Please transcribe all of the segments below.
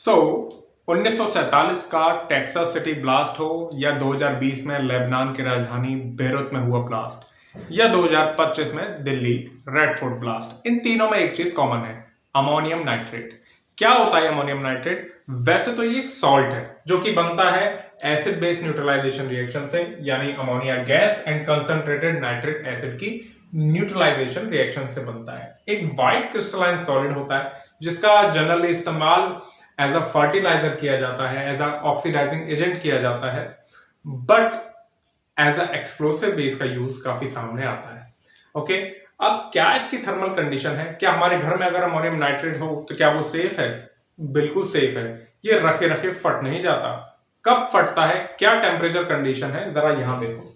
सो 1947 का Texas city blast हो या 2020 में लेबनान की राजधानी बेरूत में हुआ ब्लास्ट या 2025 में दिल्ली रेड फोर्ट ब्लास्ट, इन तीनों में एक चीज कॉमन है, अमोनियम नाइट्रेट। क्या होता है अमोनियम नाइट्रेट? वैसे तो ये एक सॉल्ट है जो कि बनता है एसिड बेस न्यूट्रलाइजेशन रिएक्शन से, यानी ammonia gas and concentrated nitric acid की न्यूट्रलाइजेशन रिएक्शन से बनता है। एक व्हाइट क्रिस्टलाइन सॉलिड होता है जिसका जनरली इस्तेमाल एज अ फर्टिलाइजर किया जाता है, एज अ ऑक्सीडाइजिंग एजेंट किया जाता है, बट एज अ एक्सप्लोसिव भी इसका यूज काफी सामने आता है। ओके, अब क्या इसकी थर्मल कंडीशन है? क्या हमारे घर में अगर अमोनियम नाइट्रेट हो तो क्या वो सेफ है? बिल्कुल सेफ है। ये रखे रखे फट नहीं जाता। कब फटता है, क्या टेम्परेचर कंडीशन है, जरा यहां देखो।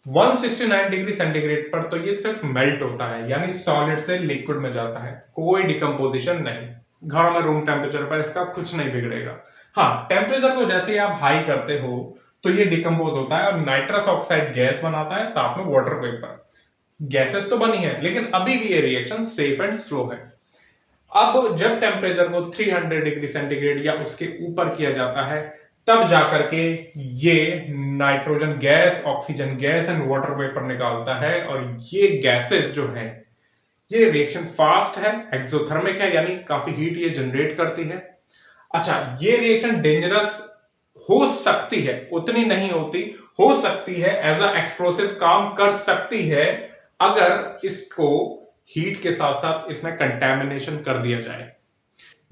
169 डिग्री सेंटीग्रेड पर तो ये सिर्फ मेल्ट होता है, यानी सॉलिड से लिक्विड में जाता है, कोई डिकम्पोजिशन नहीं। घर में रूम टेम्परेचर पर इसका कुछ नहीं बिगड़ेगा। हाँ, टेम्परेचर को जैसे ही आप हाई करते हो तो ये डिकम्पोज होता है और नाइट्रस ऑक्साइड गैस बनाता है, साथ में वाटर वेपर। गैसेस तो बनी है लेकिन अभी भी ये रिएक्शन सेफ एंड स्लो है। अब जब टेम्परेचर को 300 डिग्री सेंटीग्रेड या उसके ऊपर किया जाता है तब जाकर के ये nitrogen gas, oxygen gas and water vapour निकालता है, और ये गैसेस जो है, ये रिएक्शन फास्ट है, एक्सोथर्मिक है, यानी काफी हीट ये जनरेट करती है। अच्छा, ये रिएक्शन डेंजरस हो सकती है, उतनी नहीं होती, हो सकती है, एज अ एक्सप्लोसिव काम कर सकती है अगर इसको हीट के साथ साथ इसमें कंटेमिनेशन कर दिया जाए।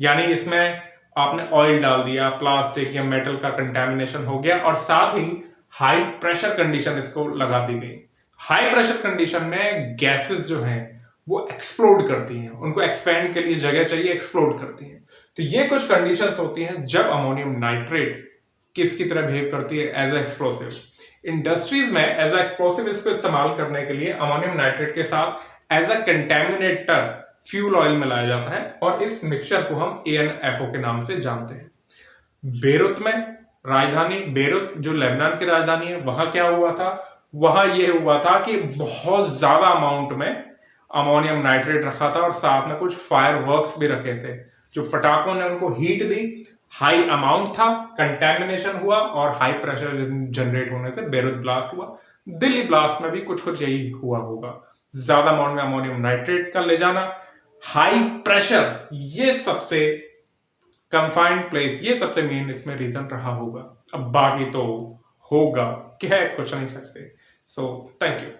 यानी इसमें आपने ऑयल डाल दिया, प्लास्टिक या मेटल का कंटेमिनेशन हो गया, और साथ ही हाई प्रेशर कंडीशन इसको लगा दी गई। हाई प्रेशर कंडीशन में गैसेस जो हैं वो एक्सप्लोड करती हैं, उनको एक्सपैंड के लिए जगह चाहिए, एक्सप्लोड करती हैं। तो ये कुछ कंडीशंस होती हैं जब अमोनियम नाइट्रेट किसकी तरह बिहेव करती है, एज ए एक्सप्लोसिव। इंडस्ट्रीज में एज ए एक्सप्लोसिव इसको इस्तेमाल करने के लिए अमोनियम नाइट्रेट के साथ एज अ कंटेमिनेटर फ्यूल ऑयल मिलाया जाता है, और इस मिक्सचर को हम ANFO के नाम से जानते हैं। बेरूत में, राजधानी बेरूत जो लेबनान की राजधानी है, वहां क्या हुआ था? वहां यह हुआ था कि बहुत ज्यादा अमाउंट में अमोनियम नाइट्रेट रखा था और साथ में कुछ फायर वर्क्स भी रखे थे। जो पटाखों ने उनको हीट दी, हाई अमाउंट था, कंटेमिनेशन हुआ और हाई प्रेशर जनरेट होने से बेरूत ब्लास्ट हुआ। दिल्ली ब्लास्ट में भी कुछ कुछ यही हुआ होगा। ज्यादा अमाउंट में अमोनियम नाइट्रेट का ले जाना, हाई प्रेशर, ये सबसे कंफाइंड प्लेस, ये सबसे मेन इसमें रीजन रहा होगा। अब बाकी तो होगा, क्या कुछ नहीं सकते। So thank you.